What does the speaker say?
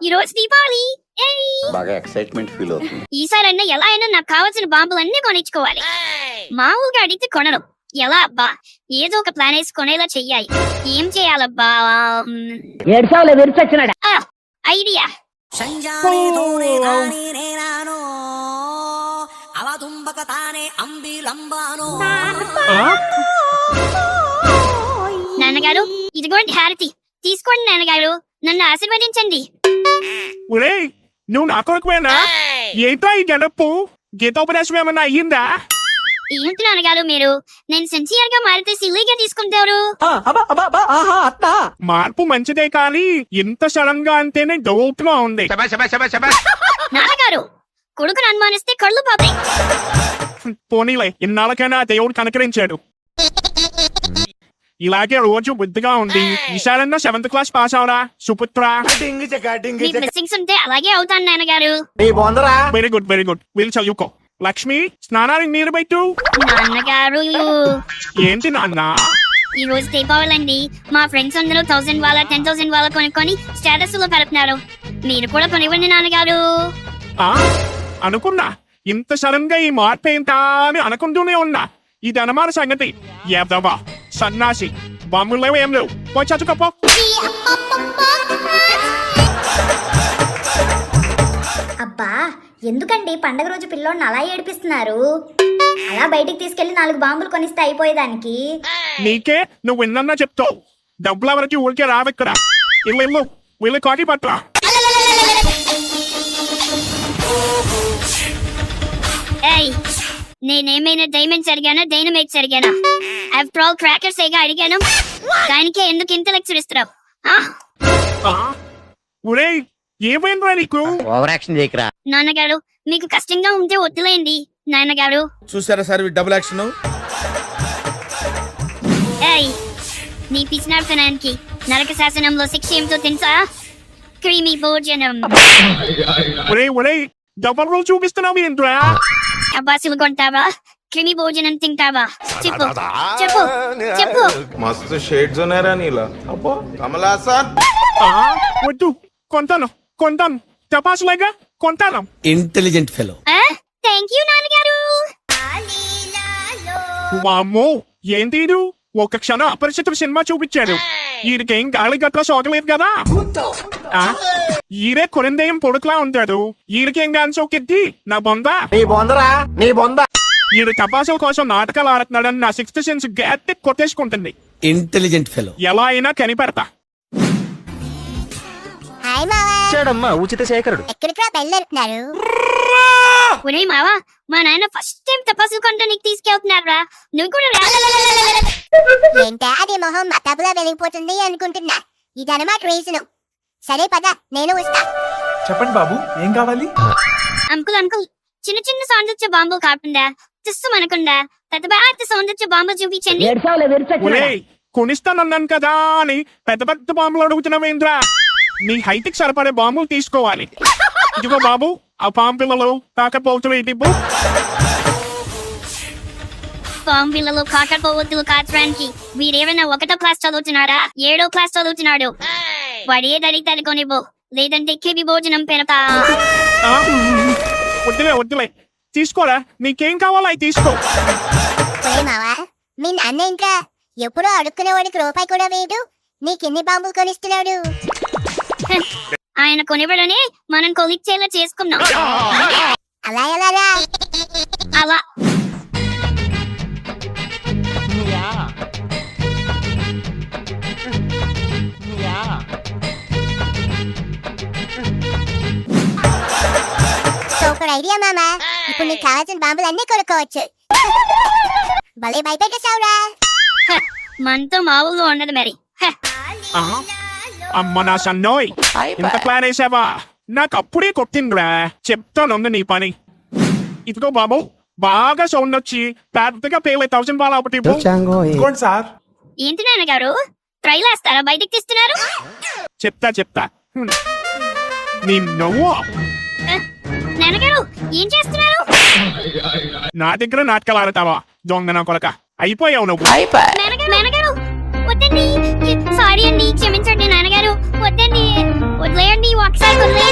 ఈ రోజు దీపావళి. బాగా ఎక్సైట్మెంట్ ఫీల్ అవుతుంది. ఈసారైనా ఎలా అయినా నాకు కావాల్సిన బాంబులన్నీ కొనిచ్చుకోవాలి. మామూలుగా అడిగితే కొనరు. ఎలా అబ్బా? ఏదో ఒక ప్లాన్ వేసి కొనేలా చెయ్యాలి. ఏం చేయాలబ్బా? ఐడియా. నాన్నగారు, ఇదిగోండి హారతి. తీసుకోండి నాన్నగారు, నన్ను ఆశీర్వదించండి. నువ్వు నా కొడుకువేనా? ఏంటో ఈ గడపు గీతోపదేశం ఏమన్నా అయ్యిందా? ఏంటి నాన్నగారు మీరు? నేను సిన్సియర్ గా మారితే సిల్లీగా తీసుకుంటారు. మార్పు మంచిదే కానీ ఇంత సడన్ గా అంటేనే డౌట్ గా ఉంది. నాన్నగారు, కొడుకును అనుమానిస్తే కళ్ళు పోతాయి. పోనీలే, ఇన్నాళ్ళకైనా దేవుడు కనకరించాడు. ఇలాగే రోజు బుద్ధిగా ఉంది. ఈసారన్నా 7th క్లాస్ పాస్ అవరా సుపుత్ర. మీ బ్లెస్సింగ్స్ ఉంటే అలాగే అవుతాను నాన్నగారు. Very good very good. వీళ్ళు చదువుకో. లక్ష్మి, స్నానానికి నీరు పెట్టు. నాన్నగారు, ఏంటి నాన్న? ఈ రోజు దీపావళి అండి. మా ఫ్రెండ్స్ అందరూ 1000 వాళ్ళ 10,000 వాళ్ళ కొనుక్కొని స్టేటస్ లో పెడుతున్నారు. మీరు కూడా కొనివ్వండి నాన్నగారు. అనుకున్నా ఇంత సడన్ గా ఈ మార్పు ఏంటా అని అనుకుంటూనే ఉన్నా. ఇది అనమాట సంగతి. ఏదవా సన్నాసి, బాంబులు లేవు ఏం లేవు. పోయి చదువుకోపో. అబ్బా, ఎందుకండి పండగ రోజు పిల్లోడిని అలా ఏడిపిస్తున్నారు? అలా బయటికి తీసుకెళ్లి 4 బాంబులు కొనిస్తే అయిపోయేదానికి. నీకే నువ్వు విన్నా చెప్తావు. డబ్బులు ఎవరికి ఊరికే రావెక్కడ. ఇల్లు వీళ్ళు కాటి పట్ల. నేనేమైనా డైమండ్స్ అడిగానా, డైనమైట్స్ అడిగానా? ఆఫ్టర్ ఆల్ క్రాకర్స్ ఏగా అడిగాను. దానికే ఎందుకు ఇంత లెక్చర్ ఇస్తున్నావు? ఏమైందా నీకు? నాన్నగారు, మీకు కష్టంగా ఉంటే వద్దులేండి నాన్నగారు. చూసారా సార్ డబుల్ యాక్షన్. నీ పిసినార్తనానికి నరక శాసనంలో శిక్ష ఏమిటో తెలుసా? క్రీమీ భోజనం. డబల్ రోల్ చూపిస్తున్నావు ఏంట్రా? అబ్బాసులు కొంటావా? క్రిమి భోజనం తింటావా? చెప్పు చెప్పు చెప్పు. మస్తు షేడ్స్ ఉన్నారా నీలా? అబ్బో కమలాసన్. వద్దు, కొంటాను కొంటాను. టపాసులేగా కొంటాను. Intelligent fellow. థ్యాంక్ యూ నాన్నగారు. వామ్మో, ఏంటి ఇది? ఒక క్షణం అపరిచితుడు సినిమా చూపించాడు. ఈయనకేం గాలి గట్లా సోకలేదు కదా. ఈరే కొరిందేయం పొడుకులా ఉంటాడు. ఈయనకేం గాని సోకెత్తి నా బొందా. ఈయన టపాసుల కోసం నాటకాలు ఆడుతున్నాడని నా 6th సెన్స్ గట్టి కొట్టేసుకుంటుంది. Intelligent fellow. ఎలా అయినా కనిపెడతా. ఉచిత సేకరుడు. ఒరే మావా, మా నాయన ఫస్ట్ టైం టపాసులు కొంట నీకు తీసుకెళ్తున్నారా? నువ్వు కూడా ఏంటా అది మొహం మతాబులా వెలిగిపోతుంది అనుకుంటున్నా. ఇదనమాట రీజను. సరే పద, నేను వస్తా. చెప్పండి బాబు, ఏం కావాలి? అంకుల్ అంకుల్, చిన్న చిన్న సౌందర్య బాంబులు కాకుండా తుస్సు మనకుండా పెద్ద సౌందర్య బాంబులు చూపించండి. కొనిస్తానన్నాను కదా అని పెద్ద పెద్ద బాంబులు అడుగుతున్నావేంద్రా? నీ హైట్ కి సరిపడే బాంబులు తీసుకోవాలి. ఇదిగో బాబు, ఆ పాము పిల్లలు కాకపోతులు ఇటు. పాము పిల్లలు కాకపోవద్దులు కాచడానికి వీరేమైనా 1వ క్లాస్ చదువుతున్నారా? 7వ క్లాస్ చదువుతున్నాడు. వాడు ఏదడిగితే కొనివ్వు, లేదంటే కివి భోజనం పెడతా. వద్దులే తీసుకోరా. నీకేం కావాలో అవి తీసుకో. మీ నాన్న ఇంకా ఎప్పుడో అడుక్కునేవాడికి రూపాయి కూడా వేయడు. నీకెన్ని బాంబులు కొనిస్తున్నాడు? ఆయన కొనివ్వడనే మనం కొలిచ్చేలా చేసుకున్నాం. అలా ఎలారా? అలా సూపర్ ఐడియా మామా. ఇప్పుడు నీకు కావాల్సిన బాంబులు అన్నీ కొనుక్కోవచ్చు. భలే భయపెట్టేశావురా. మనతో మామూలుగా ఉండదు మరి. అమ్మ నా సన్నోయ్, ఇంత ప్లాన్ వేసావా? నాకు అప్పుడే కొట్టిందిరా. చెప్తాను నీ పని. ఇదిగో బాబు, బాగా సౌండ్ వచ్చి పెద్దగా పేలే 1000 బాల్ ఒకటి సార్. ఏంటి నాన్నగారు, ట్రైల్ వేస్తారా? బయటికి తీస్తున్నారు. చెప్తా నీ నువ్వు నాన్నగారు ఏం చేస్తున్నారు? నా దగ్గర నాటకాలు ఆడతావా? దొంగ నా కొలక. అయిపోయావు నువ్వు. నాన్నగారు వద్దండి, సారీ అండి, క్షమించండి నాన్నగారు. వద్దండి వదిలేయండి ఒకసారి వదిలేయండి